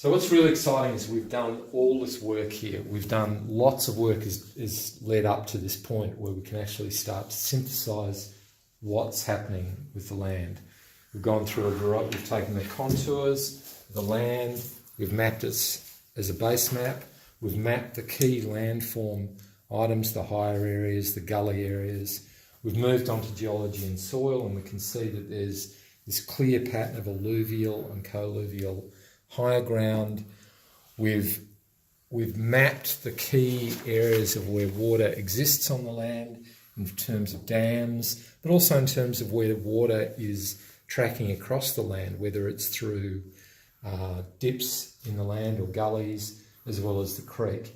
So what's really exciting is we've done all this work here. We've done lots of work is led up to this point where we can actually start to synthesize what's happening with the land. We've gone through a variety, we've taken the contours, the land, we've mapped it as a base map, we've mapped the key landform items, the higher areas, the gully areas. We've moved on to geology and soil, and we can see that there's this clear pattern of alluvial and colluvial higher ground. We've mapped the key areas of where water exists on the land in terms of dams, but also in terms of where the water is tracking across the land, whether it's through dips in the land or gullies, as well as the creek.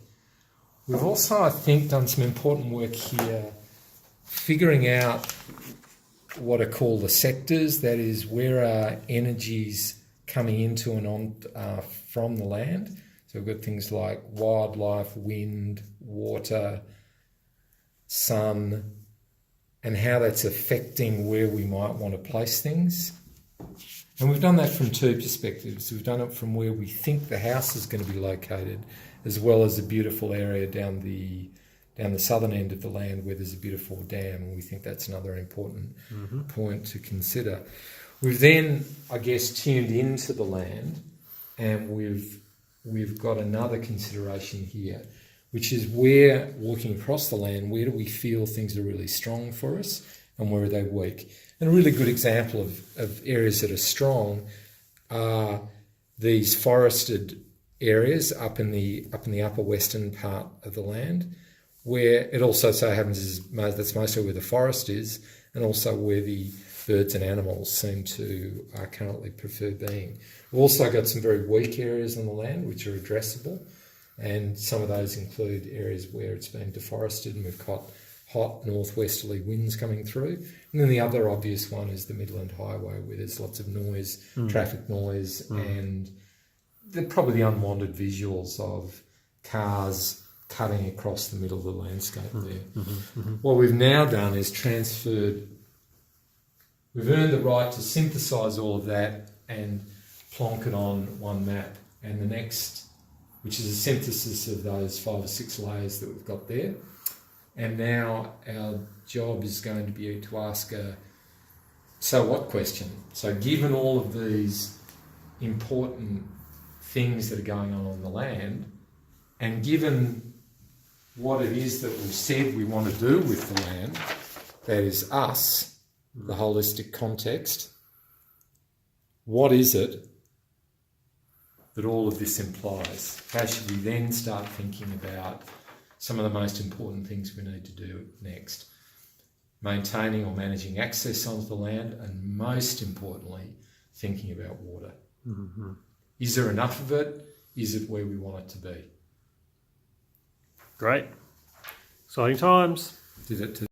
We've also, I think, done some important work here, figuring out what are called the sectors, that is, where are energies coming into and on from the land. So we've got things like wildlife, wind, water, sun, and how that's affecting where we might want to place things. And we've done that from two perspectives. We've done it from where we think the house is going to be located, as well as a beautiful area down the southern end of the land where there's a beautiful dam, and we think that's another important point to consider. We've then, I guess, tuned into the land, and we've got another consideration here, which is where, walking across the land, where do we feel things are really strong for us and where are they weak? And a really good example of areas that are strong are these forested areas up in the upper western part of the land, where it also so happens is that's mostly where the forest is, and also where the birds and animals seem to currently prefer being. We've also got some very weak areas on the land which are addressable, and some of those include areas where it's been deforested and we've got hot northwesterly winds coming through. And then the other obvious one is the Midland Highway, where there's lots of noise, traffic noise, and probably the unwanted visuals of cars cutting across the middle of the landscape there. What we've now done is we've earned the right to synthesise all of that and plonk it on one map. And the next, which is a synthesis of those 5 or 6 layers that we've got there. And now our job is going to be to ask a so what question. So given all of these important things that are going on the land, and given what it is that we've said we want to do with the land, that is us, the holistic context, what is it that all of this implies? How should we then start thinking about some of the most important things we need to do next? Maintaining or managing access onto the land, and most importantly, thinking about water. Is there enough of it? Is it where we want it to be? Great. Exciting times. Did it to